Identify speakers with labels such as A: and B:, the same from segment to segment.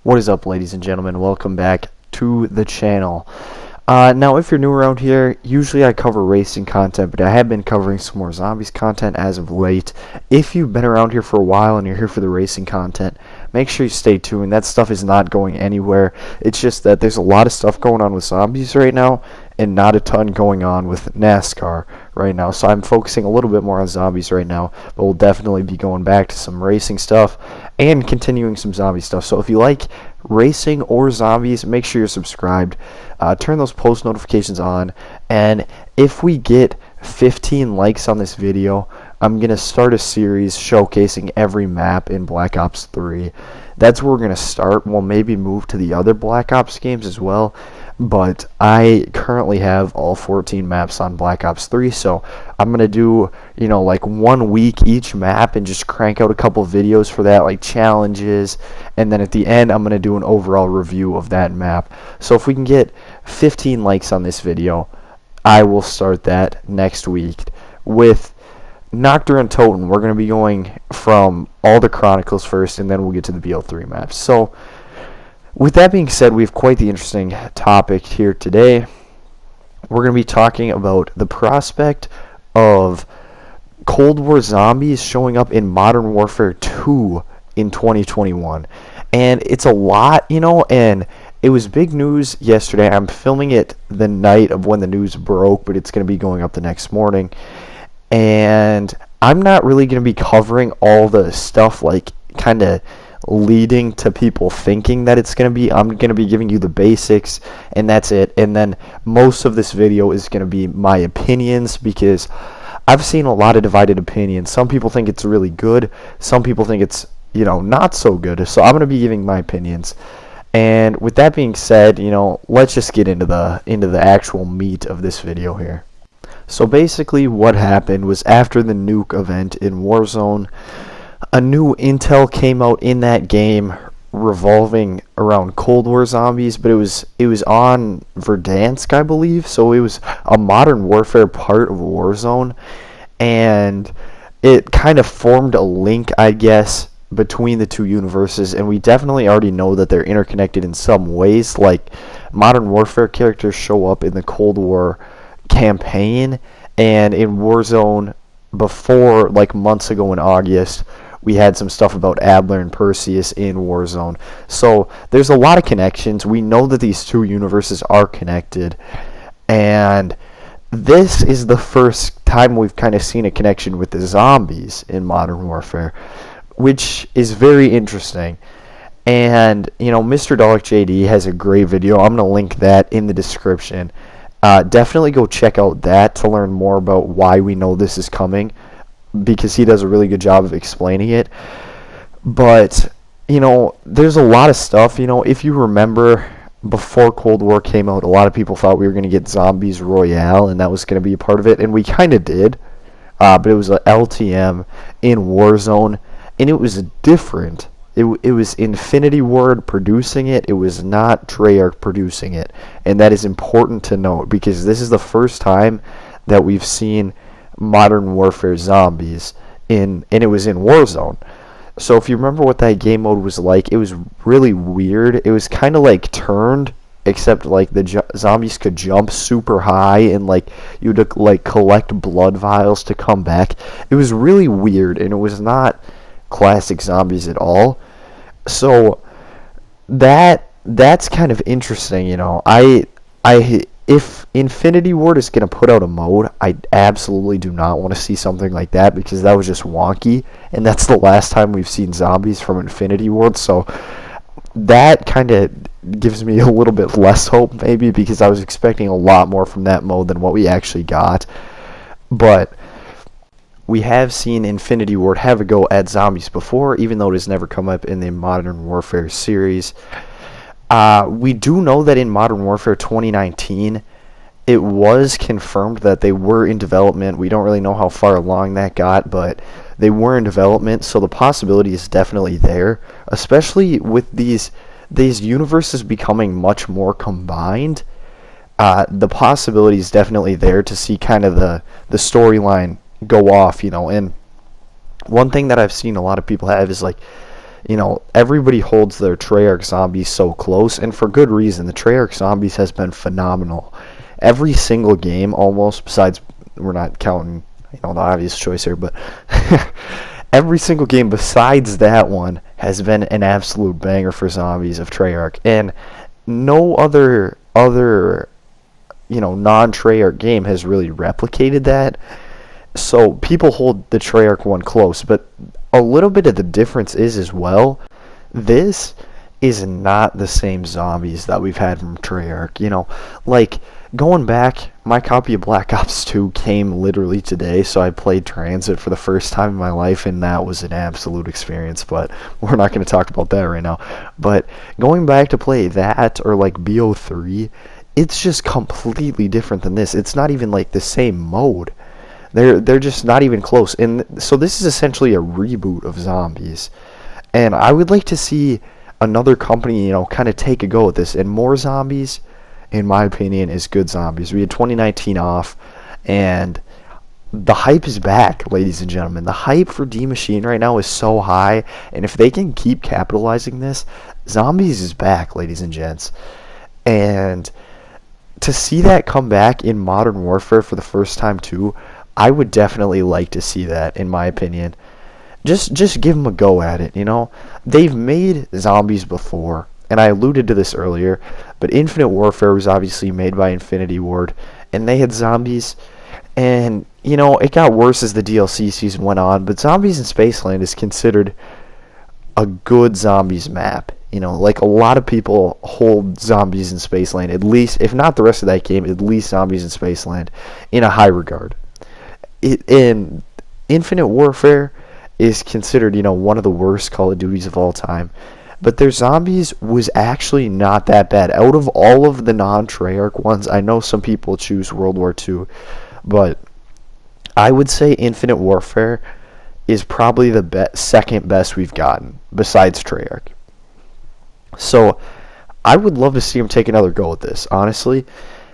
A: What is up, ladies and gentlemen? Welcome back to the channel. Now, if you're new around here, usually I cover racing content, but I have been covering some more zombies content as of late. If you've been around here for a while and you're here for the racing content, make sure you stay tuned. That stuff is not going anywhere. It's just that there's a lot of stuff going on with zombies right now, and not a ton going on with NASCAR right now. So I'm focusing a little bit more on zombies right now, but we'll definitely be going back to some racing stuff and continuing some zombie stuff. So if you like racing or zombies, make sure you're subscribed. Turn those post notifications on, and if we get 15 likes on this video, I'm going to start a series showcasing every map in Black Ops 3. That's where we're going to start. We'll maybe move to the other Black Ops games as well, but I currently have all 14 maps on Black Ops 3, so I'm going to do, like 1 week each map and just crank out a couple videos for that, like challenges, and then at the end I'm going to do an overall review of that map. So if we can get 15 likes on this video, I will start that next week. With Nocturne and Toten, we're going to be going from all the Chronicles first, and then we'll get to the BO3 maps. So with that being said, we have quite the interesting topic here today. We're going to be talking about the prospect of Cold War zombies showing up in Modern Warfare 2 in 2021. And it's a lot, and it was big news yesterday. I'm filming it the night of when the news broke, but it's going to be going up the next morning. And I'm not really going to be covering all the stuff, like kind of leading to people thinking that it's going to be. I'm going to be giving you the basics, and that's it. And then most of this video is going to be my opinions, because I've seen a lot of divided opinions. Some people think it's really good. Some people think it's, not so good. So I'm going to be giving my opinions. And with that being said, let's just get into the actual meat of this video here. So basically what happened was, after the nuke event in Warzone, a new intel came out in that game revolving around Cold War zombies, but it was on Verdansk, I believe. So it was a Modern Warfare part of Warzone, and it kind of formed a link, I guess, between the two universes, and we definitely already know that they're interconnected in some ways. Like, Modern Warfare characters show up in the Cold War campaign, and in Warzone before, like months ago in August, we had some stuff about Adler and Perseus in Warzone. So there's a lot of connections. We know that these two universes are connected, and this is the first time we've kind of seen a connection with the zombies in Modern Warfare, which is very interesting. And Mr. Dalek JD has a great video. I'm going to link that in the description. Definitely go check out that to learn more about why we know this is coming, because he does a really good job of explaining it. But there's a lot of stuff. If you remember, before Cold War came out, a lot of people thought we were going to get Zombies Royale, and that was going to be a part of it, and we kind of did. But it was a LTM in Warzone, and it was different. It was Infinity Ward producing it. It was not Treyarch producing it. And that is important to note, because this is the first time that we've seen Modern Warfare zombies and it was in Warzone. So if you remember what that game mode was like, it was really weird. It was kind of like Turned, except like the zombies could jump super high, and like you'd like collect blood vials to come back. It was really weird, and it was not classic zombies at all. So that's kind of interesting. If Infinity Ward is going to put out a mode, I absolutely do not want to see something like that, because that was just wonky, and that's the last time we've seen zombies from Infinity Ward. So that kind of gives me a little bit less hope, maybe, because I was expecting a lot more from that mode than what we actually got. But we have seen Infinity Ward have a go at zombies before, even though it has never come up in the Modern Warfare series. We do know that in Modern Warfare 2019, it was confirmed that they were in development. We don't really know how far along that got, but they were in development, so the possibility is definitely there, especially with these universes becoming much more combined. The possibility is definitely there to see kind of the storyline go off, and one thing that I've seen a lot of people have is like, Everybody holds their Treyarch zombies so close, and for good reason. The Treyarch zombies has been phenomenal. Every single game, almost, besides, we're not counting, the obvious choice here, but every single game besides that one has been an absolute banger for zombies of Treyarch, and no other non-Treyarch game has really replicated that. So people hold the Treyarch one close, but a little bit of the difference is as well, this is not the same zombies that we've had from Treyarch. Like, going back, my copy of Black Ops 2 came literally today, so I played Transit for the first time in my life, and that was an absolute experience, but we're not going to talk about that right now. But going back to play that, or like BO3, it's just completely different than this. It's not even like the same mode. They're just not even close. And so this is essentially a reboot of zombies. And I would like to see another company, kind of take a go at this. And more zombies, in my opinion, is good zombies. We had 2019 off, and the hype is back, ladies and gentlemen. The hype for D Machine right now is so high, and if they can keep capitalizing this, zombies is back, ladies and gents. And to see that come back in Modern Warfare for the first time too, I would definitely like to see that, in my opinion. Just give them a go at it, They've made zombies before, and I alluded to this earlier, but Infinite Warfare was obviously made by Infinity Ward, and they had zombies, and, it got worse as the DLC season went on, but Zombies in Spaceland is considered a good zombies map. Like, a lot of people hold Zombies in Spaceland, at least, if not the rest of that game, at least Zombies in Spaceland, in a high regard. In Infinite Warfare is considered, one of the worst Call of Duties of all time. But their zombies was actually not that bad. Out of all of the non-Treyarch ones, I know some people choose World War II, but I would say Infinite Warfare is probably the second best we've gotten, besides Treyarch. So, I would love to see them take another go at this, honestly.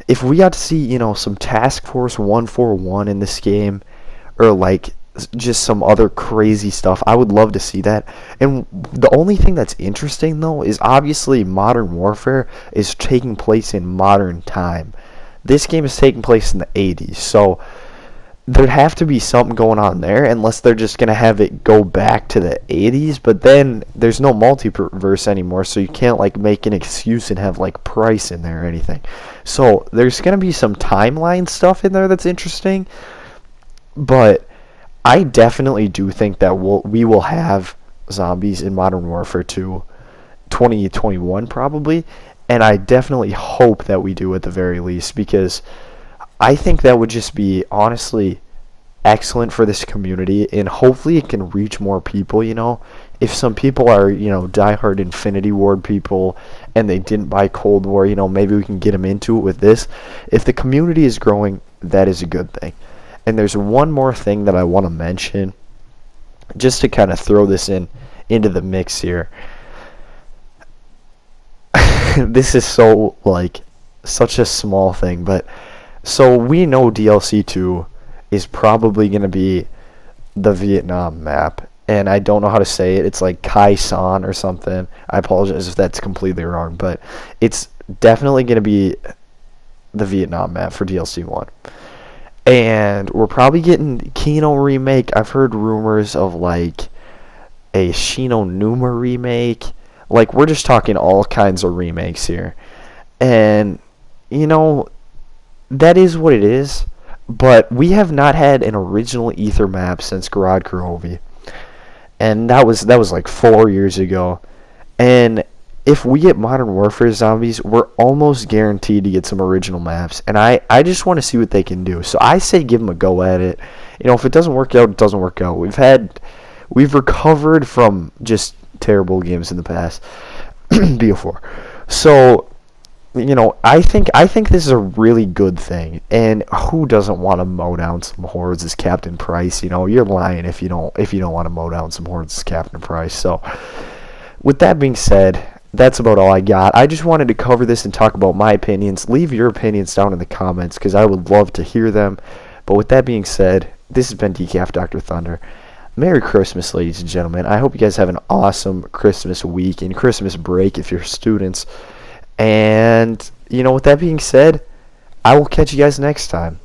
A: If we got to see, some Task Force 141 in this game, or like just some other crazy stuff, I would love to see that. And the only thing that's interesting though is obviously Modern Warfare is taking place in modern time. This game is taking place in the 80s, so there'd have to be something going on there, unless they're just going to have it go back to the 80s, but then there's no multiverse anymore, so you can't like make an excuse and have like Price in there or anything. So there's going to be some timeline stuff in there that's interesting, but I definitely do think that we will have zombies in Modern Warfare 2 2021 probably, and I definitely hope that we do at the very least, because I think that would just be honestly excellent for this community, and hopefully it can reach more people. If some people are diehard Infinity Ward people and they didn't buy Cold War, maybe we can get them into it with this. If the community is growing, that is a good thing. And there's one more thing that I want to mention, just to kind of throw this into the mix here. This is so such a small thing, but so we know DLC 2 is probably going to be the Vietnam map, and I don't know how to say it. It's like Kai San or something. I apologize if that's completely wrong, but it's definitely going to be the Vietnam map for DLC 1. And we're probably getting Kino remake. I've heard rumors of like a Shino Numa remake. Like, we're just talking all kinds of remakes here. And, that is what it is. But we have not had an original Ether map since Gorod Kurovi. And that was like 4 years ago. And if we get Modern Warfare zombies, we're almost guaranteed to get some original maps. And I just want to see what they can do. So I say give them a go at it. If it doesn't work out, it doesn't work out. We've recovered from just terrible games in the past. BO4. So, I think this is a really good thing. And who doesn't want to mow down some hordes as Captain Price? You're lying if you don't want to mow down some hordes as Captain Price. So, with that being said, that's about all I got. I just wanted to cover this and talk about my opinions. Leave your opinions down in the comments, because I would love to hear them. But with that being said, this has been Decaf Dr. Thunder. Merry Christmas, ladies and gentlemen. I hope you guys have an awesome Christmas week and Christmas break if you're students. And, with that being said, I will catch you guys next time.